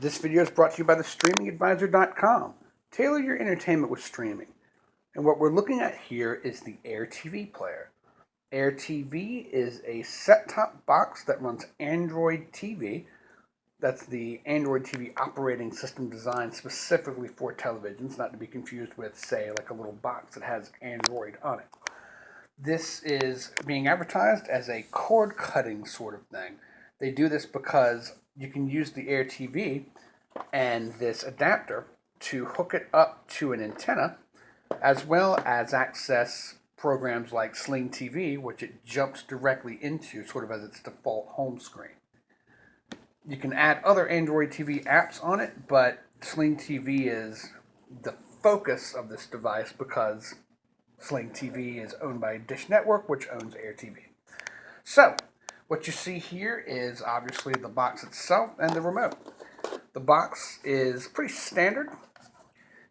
This video is brought to you by the StreamingAdvisor.com. Tailor your entertainment with streaming. And what we're looking at here is the AirTV player. AirTV is a set-top box that runs Android TV. That's the Android TV operating system designed specifically for televisions, not to be confused with, say, like a little box that has Android on it. This is being advertised as a cord-cutting sort of thing. They do this because you can use the AirTV and this adapter to hook it up to an antenna, as well as access programs like Sling TV, which it jumps directly into sort of as its default home screen. You can add other Android TV apps on it, but Sling TV is the focus of this device because Sling TV is owned by Dish Network, which owns AirTV. So, what you see here is obviously the box itself and the remote. The box is pretty standard.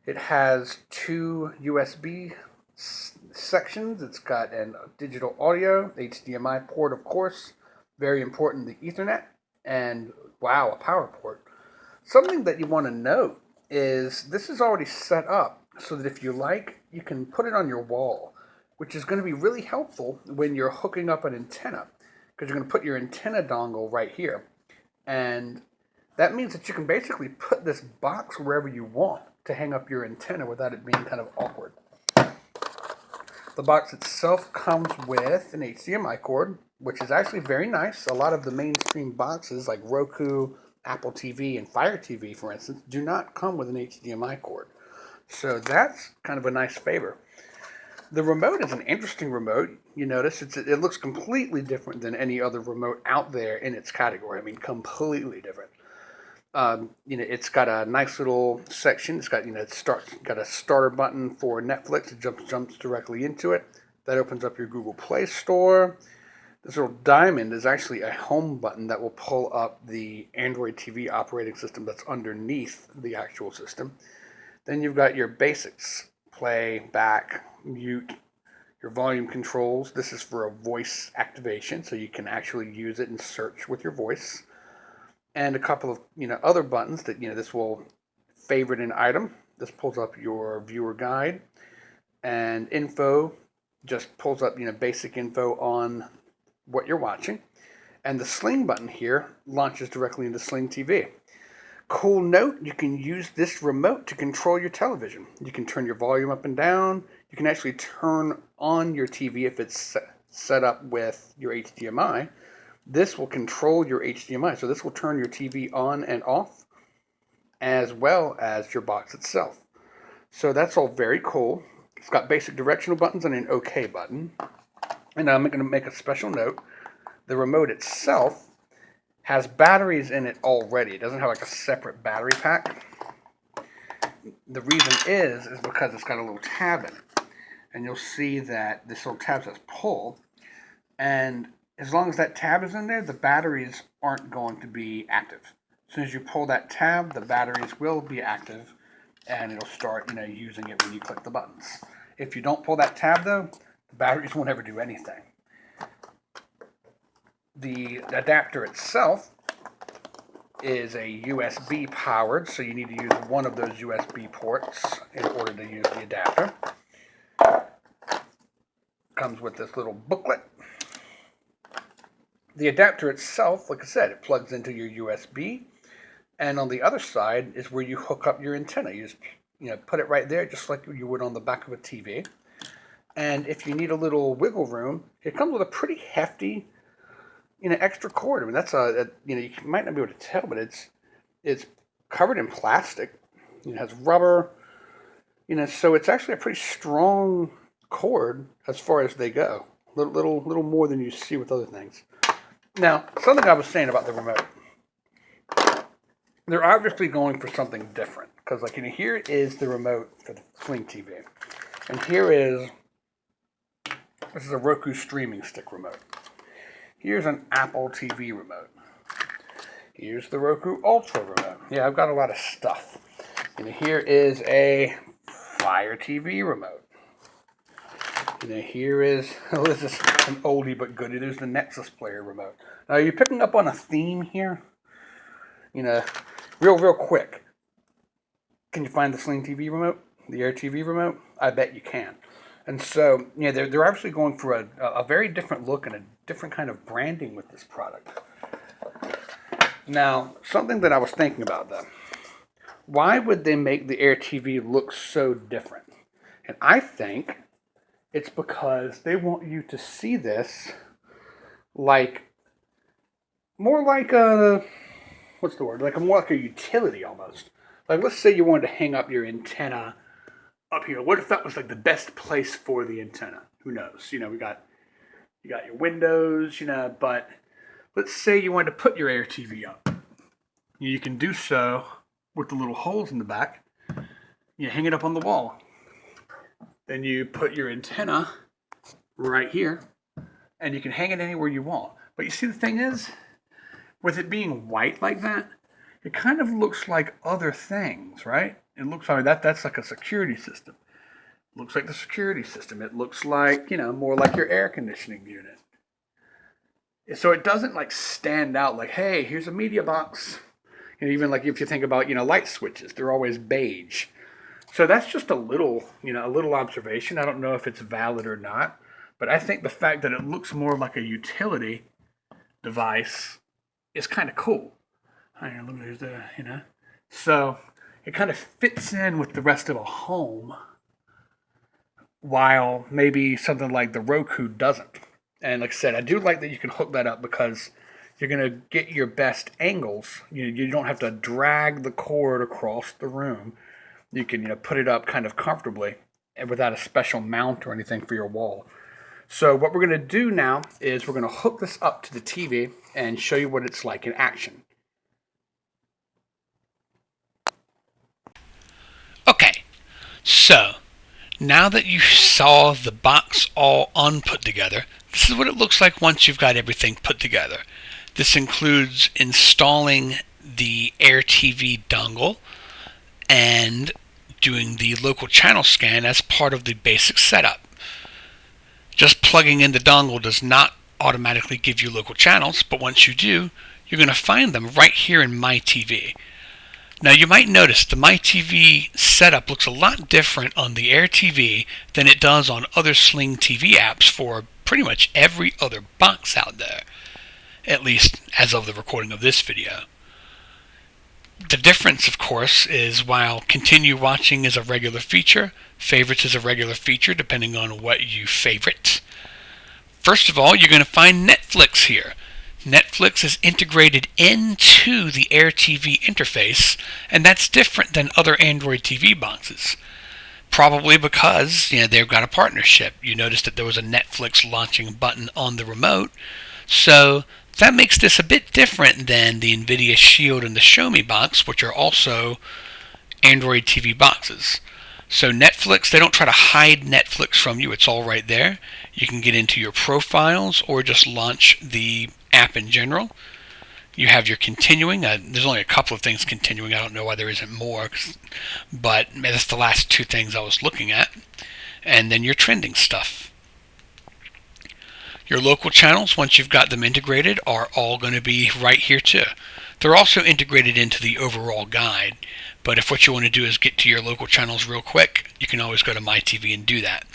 It has two USB sections. It's got a digital audio, HDMI port, of course, very important, the Ethernet, and wow, a power port. Something that you want to note is this is already set up so that if you like, you can put it on your wall, which is going to be really helpful when you're hooking up an antenna, because you're going to put your antenna dongle right here. And that means that you can basically put this box wherever you want to hang up your antenna without it being kind of awkward. The box itself comes with an HDMI cord, which is actually very nice. A lot of the mainstream boxes like Roku, Apple TV, and Fire TV, for instance, do not come with an HDMI cord. So that's kind of a nice favor. The remote is an interesting remote. You notice it looks completely different than any other remote out there in its category. I mean, completely different. It's got a nice little section. It's got got a starter button for Netflix. It jumps directly into it. That opens up your Google Play Store. This little diamond is actually a home button that will pull up the Android TV operating system that's underneath the actual system. Then you've got your basics: play, back, mute, your volume controls. This is for a voice activation, so you can actually use it and search with your voice. And a couple of other buttons that this will favorite an item. This pulls up your viewer guide, and info just pulls up basic info on what you're watching. And the Sling button here launches directly into Sling TV. Cool note, you can use this remote to control your television. You can turn your volume up and down. You can actually turn on your TV if it's set up with your HDMI. This will control your HDMI, so this will turn your TV on and off, as well as your box itself. So that's all very cool. It's got basic directional buttons and an OK button. And now I'm going to make a special note. The remote itself has batteries in it already. It doesn't have like a separate battery pack. The reason is because it's got a little tab in it. And you'll see that this little tab says pull. And as long as that tab is in there, the batteries aren't going to be active. As soon as you pull that tab, the batteries will be active, and it'll start using it when you click the buttons. If you don't pull that tab, though, the batteries won't ever do anything. The adapter itself is a USB powered, so you need to use one of those USB ports in order to use the adapter. Comes with this little booklet. The adapter itself, like I said, it plugs into your USB, and on the other side is where you hook up your antenna. You just put it right there, just like you would on the back of a TV. And if you need a little wiggle room, it comes with a pretty hefty extra cord. I mean, that's you might not be able to tell, but it's covered in plastic. It has rubber. So it's actually a pretty strong cord as far as they go. Little more than you see with other things. Now, something I was saying about the remote. They're obviously going for something different, because here is the remote for the Sling TV, and this is a Roku streaming stick remote. Here's an Apple TV remote. Here's the Roku Ultra remote. Yeah, I've got a lot of stuff. Here is a Fire TV remote. Here is, this is an oldie but goodie. There's the Nexus player remote. Now, are you picking up on a theme here? Real quick. Can you find the Sling TV remote? The AirTV remote? I bet you can. And so, yeah, they're actually going for a very different look and a different kind of branding with this product. Now, something that I was thinking about though. Why would they make the AirTV look so different? And I think it's because they want you to see this like more like a, what's the word? Like more like a utility almost. Like let's say you wanted to hang up your antenna up here. What if that was like the best place for the antenna? Who knows? You got your windows, but let's say you wanted to put your AirTV up. You can do so with the little holes in the back. You hang it up on the wall. Then you put your antenna right here, and you can hang it anywhere you want. But you see, the thing is, with it being white like that, it kind of looks like other things, right? It looks like that's like a security system. It looks like the security system. It looks like, more like your air conditioning unit. So it doesn't like stand out like, hey, here's a media box. Even like if you think about, light switches, they're always beige. So that's just a little observation. I don't know if it's valid or not, but I think the fact that it looks more like a utility device is kind of cool. There's the, So it kind of fits in with the rest of a home, while maybe something like the Roku doesn't. And like I said, I do like that you can hook that up because you're going to get your best angles. You don't have to drag the cord across the room. You can put it up kind of comfortably and without a special mount or anything for your wall. So what we're going to do now is we're going to hook this up to the TV and show you what it's like in action. Okay, so now that you saw the box all unput together, this is what it looks like once you've got everything put together. This includes installing the AirTV dongle and doing the local channel scan as part of the basic setup. Just plugging in the dongle does not automatically give you local channels, but once you do, you're going to find them right here in My TV. Now you might notice the My TV setup looks a lot different on the AirTV than it does on other Sling TV apps for pretty much every other box out there, at least as of the recording of this video. The difference, of course, is while continue watching is a regular feature, favorites is a regular feature depending on what you favorite. First of all, you're going to find Netflix here. Netflix is integrated into the AirTV interface, and that's different than other Android TV boxes. Probably because they've got a partnership. You noticed that there was a Netflix launching button on the remote, so that makes this a bit different than the NVIDIA Shield and the Show Me box, which are also Android TV boxes. So Netflix, they don't try to hide Netflix from you. It's all right there. You can get into your profiles or just launch the app in general. You have your continuing. There's only a couple of things continuing. I don't know why there isn't more, but that's the last two things I was looking at. And then your trending stuff. Your local channels, once you've got them integrated, are all going to be right here too. They're also integrated into the overall guide, but if what you want to do is get to your local channels real quick, you can always go to My TV and do that.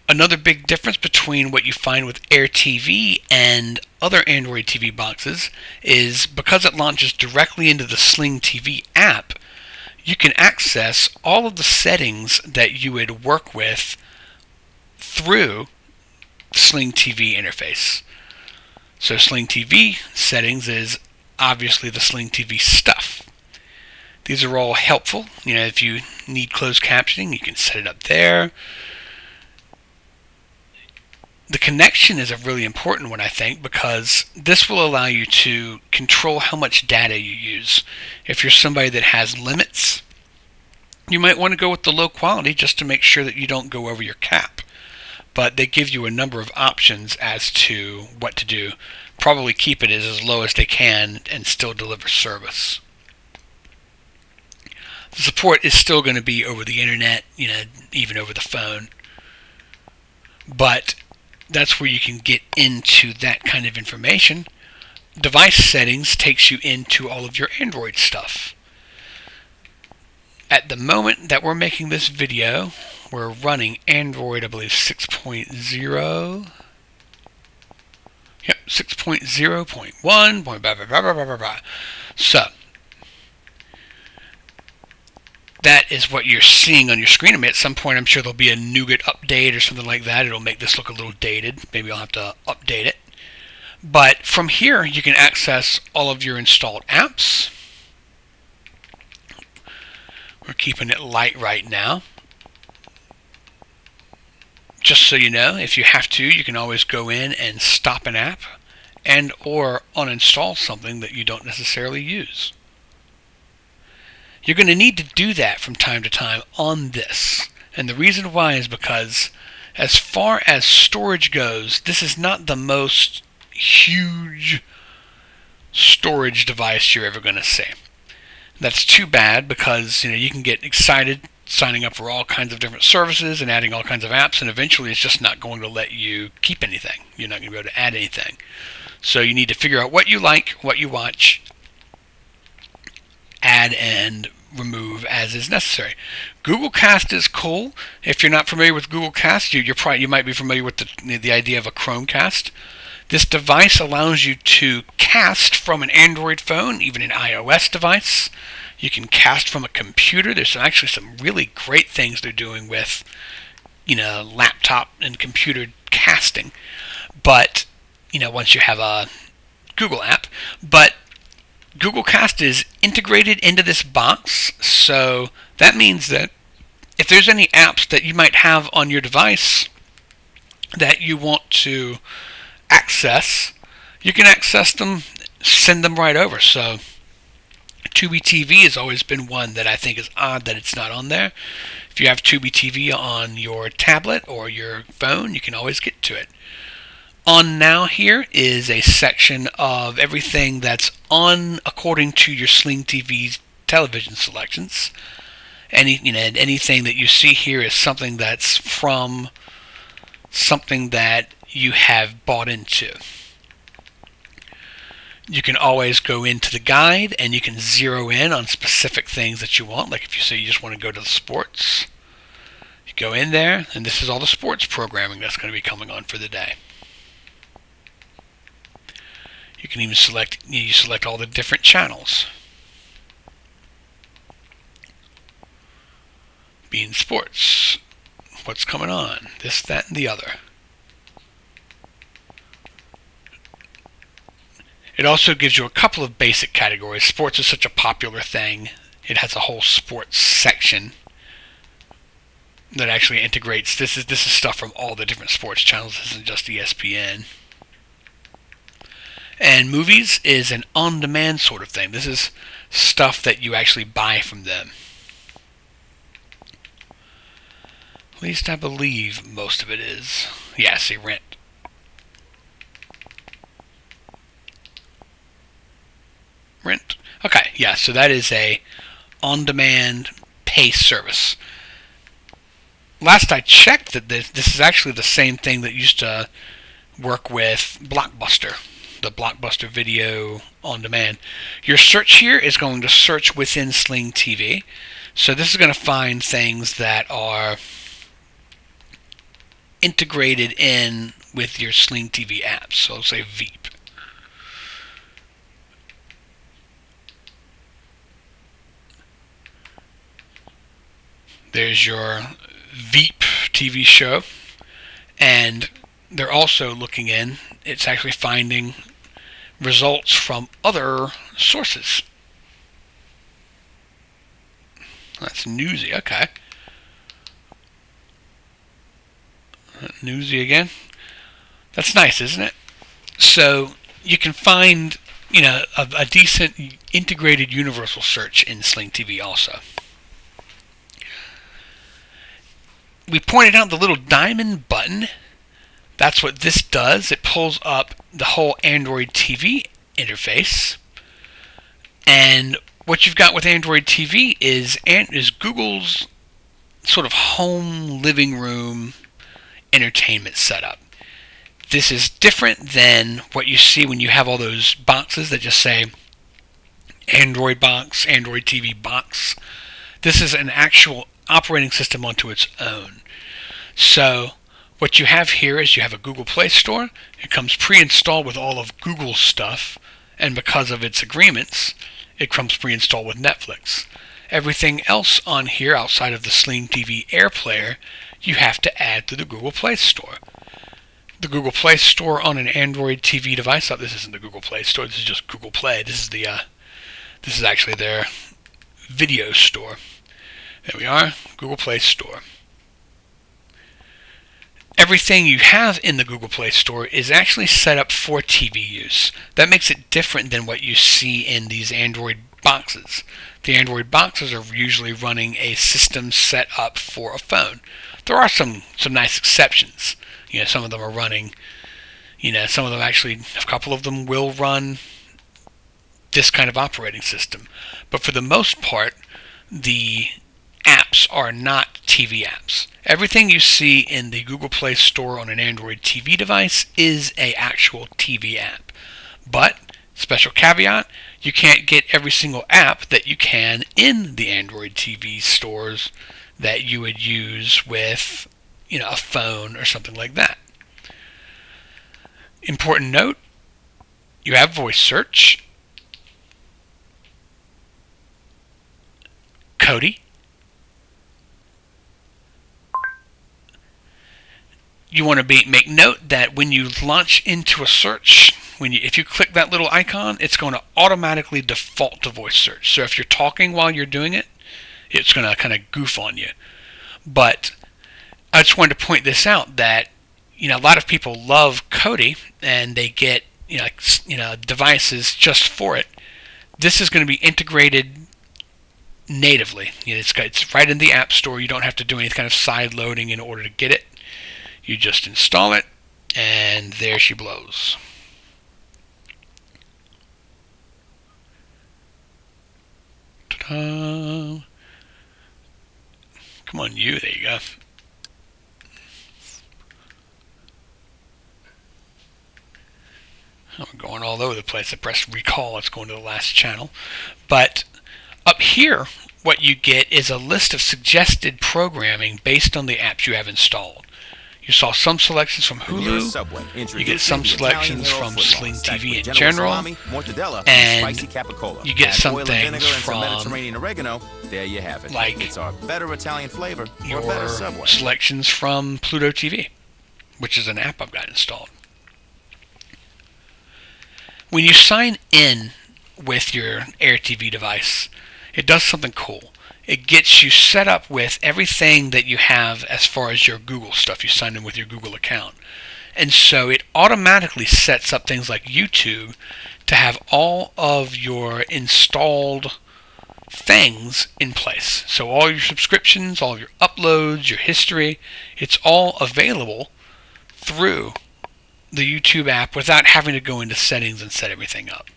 Another big difference between what you find with AirTV and other Android TV boxes is because it launches directly into the Sling TV app, you can access all of the settings that you would work with through Sling TV interface. So Sling TV settings is obviously the Sling TV stuff. These are all helpful. If you need closed captioning, you can set it up there. The connection is a really important one, I think, because this will allow you to control how much data you use. If you're somebody that has limits, you might want to go with the low quality just to make sure that you don't go over your cap. But they give you a number of options as to what to do. Probably keep it as low as they can and still deliver service. The support is still going to be over the internet, even over the phone. But that's where you can get into that kind of information. device settings takes you into all of your Android stuff. At the moment that we're making this video, we're running Android, I believe 6.0. Yep, 6.0.1. So that is what you're seeing on your screen. I mean, at some point I'm sure there'll be a Nougat update or something like that. It'll make this look a little dated. Maybe I'll have to update it. But from here you can access all of your installed apps. We're keeping it light right now. Just so you know, if you have to, you can always go in and stop an app and or uninstall something that you don't necessarily use. You're going to need to do that from time to time on this. And the reason why is because as far as storage goes, this is not the most huge storage device you're ever going to see. That's too bad because you can get excited signing up for all kinds of different services and adding all kinds of apps, and eventually it's just not going to let you keep anything. You're not going to be able to add anything. So you need to figure out what you like, what you watch, add and remove as is necessary. Google Cast is cool. If you're not familiar with Google Cast, you might be familiar with the idea of a Chromecast. This device allows you to cast from an Android phone, even an iOS device. You can cast from a computer. There's actually some really great things they're doing with, laptop and computer casting. But, once you have a Google app. But Google Cast is integrated into this box, so that means that if there's any apps that you might have on your device that you want to access, you can access them, send them right over. So Tubi TV has always been one that I think is odd that it's not on there. If you have Tubi TV on your tablet or your phone, you can always get to it. On Now here is a section of everything that's on according to your Sling TV's television selections. Anything that you see here is something that's from something that you have bought into. You can always go into the guide and you can zero in on specific things that you want. Like if you say you just want to go to the sports, you go in there and this is all the sports programming that's going to be coming on for the day. You can even select all the different channels. Being sports, what's coming on, this, that, and the other. It also gives you a couple of basic categories. Sports is such a popular thing. It has a whole sports section that actually integrates. This is stuff from all the different sports channels. This isn't just ESPN. And movies is an on-demand sort of thing. This is stuff that you actually buy from them. At least I believe most of it is. Yeah, see, rent. Rent. Okay, yeah, so that is a on-demand pay service. Last I checked, that this is actually the same thing that used to work with Blockbuster, the Blockbuster video on demand. Your search here is going to search within Sling TV. So this is going to find things that are integrated in with your Sling TV app. So let's say Veep. There's your Veep TV show, and they're also looking in. It's actually finding results from other sources. That's Newsy, okay. Newsy again. That's nice, isn't it? So you can find, a decent integrated universal search in Sling TV also. We pointed out the little diamond button. That's what this does. It pulls up the whole Android TV interface. And what you've got with Android TV is Google's sort of home living room entertainment setup. This is different than what you see when you have all those boxes that just say Android box, Android TV box. This is an actual operating system onto its own. So what you have here is you have a Google Play Store. It comes pre-installed with all of Google's stuff, and because of its agreements, it comes pre-installed with Netflix. Everything else on here outside of the Sling TV Air player, you have to add to the Google Play Store. The Google Play Store on an Android TV device. Oh, this isn't the Google Play Store. This is just Google Play. This is actually their video store. There we are, Google Play Store. Everything you have in the Google Play Store is actually set up for TV use. That makes it different than what you see in these Android boxes. The Android boxes are usually running a system set up for a phone. There are some nice exceptions. Some of them are running, some of them actually, a couple of them will run this kind of operating system. But for the most part, the apps are not TV apps. Everything you see in the Google Play Store on an Android TV device is an actual TV app. But, special caveat, you can't get every single app that you can in the Android TV stores that you would use with a phone or something like that. Important note, you have voice search, Kodi. You want to make note that when you launch into a search, if you click that little icon, it's going to automatically default to voice search. So if you're talking while you're doing it, it's going to kind of goof on you. But I just wanted to point this out that a lot of people love Kodi and they get devices just for it. This is going to be integrated natively. It's right in the App Store. You don't have to do any kind of side loading in order to get it. You just install it, and there she blows. Ta-da! Come on, you. There you go. I'm going all over the place. I pressed recall. Let's go into the last channel. But up here, what you get is a list of suggested programming based on the apps you have installed. You saw some selections from Hulu, you get some selections from Sling TV in general, and you get some things from like your selections from Pluto TV, which is an app I've got installed. When you sign in with your AirTV device, it does something cool. It gets you set up with everything that you have as far as your Google stuff. You sign in with your Google account. And so it automatically sets up things like YouTube to have all of your installed things in place. So all your subscriptions, all of your uploads, your history, it's all available through the YouTube app without having to go into settings and set everything up.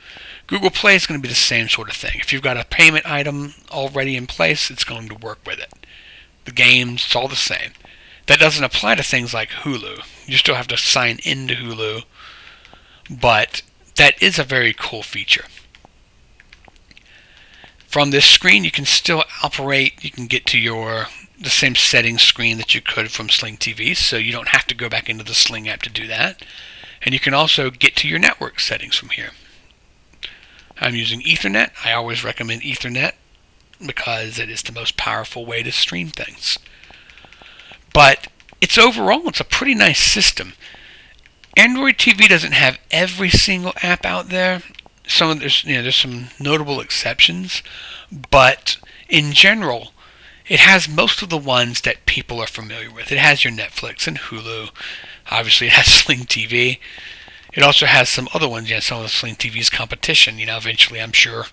Google Play is going to be the same sort of thing. If you've got a payment item already in place, it's going to work with it. The games, it's all the same. That doesn't apply to things like Hulu. You still have to sign into Hulu, but that is a very cool feature. From this screen, you can still operate, you can get to the same settings screen that you could from Sling TV, so you don't have to go back into the Sling app to do that. And you can also get to your network settings from here. I'm using Ethernet. I always recommend Ethernet because it is the most powerful way to stream things. But it's a pretty nice system. Android TV doesn't have every single app out there. There's some notable exceptions, but in general, it has most of the ones that people are familiar with. It has your Netflix and Hulu. Obviously, it has Sling TV. It also has some other ones, some of the Sling TV's competition. Eventually I'm sure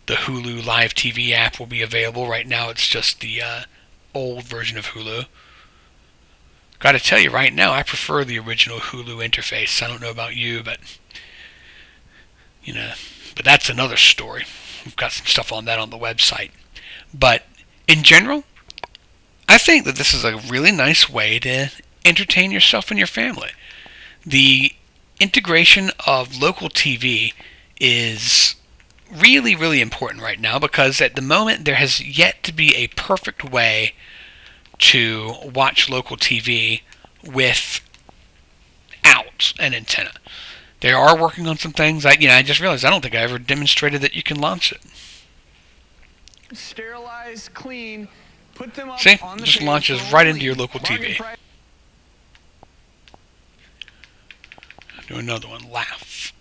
the Hulu Live TV app will be available. Right now it's just the old version of Hulu. Gotta tell you right now, I prefer the original Hulu interface. I don't know about you, but but that's another story. We've got some stuff on that on the website. But in general, I think that this is a really nice way to entertain yourself and your family. The integration of local TV is really, really important right now, because at the moment there has yet to be a perfect way to watch local TV without an antenna. They are working on some things. I just realized I don't think I ever demonstrated that you can launch it. Sterilize, clean, put them up. See, on the just page launches for right only into your local TV. bargain Do another one. Laugh.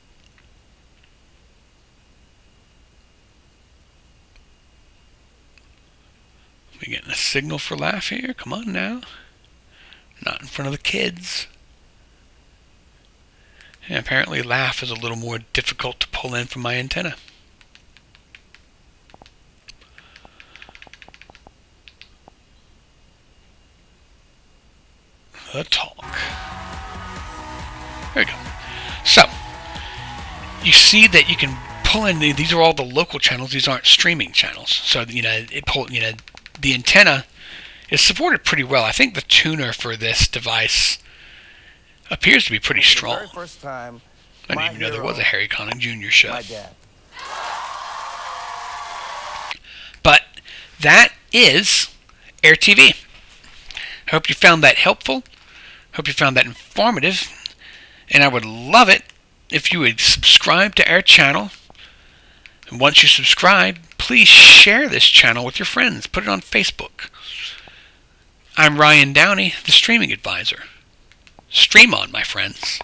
We getting a signal for laugh here? Come on now. Not in front of the kids. And apparently laugh is a little more difficult to pull in from my antenna. The talk. There we go. So, you see that you can pull in, these are all the local channels, these aren't streaming channels. So, the antenna is supported pretty well. I think the tuner for this device appears to be pretty strong. The very first time, I didn't even know there was a Harry Connick Jr. show. my dad. But that is AirTV. Hope you found that helpful. Hope you found that informative. And I would love it if you would subscribe to our channel. And once you subscribe, please share this channel with your friends. Put it on Facebook. I'm Ryan Downey, the Streaming Advisor. Stream on, my friends.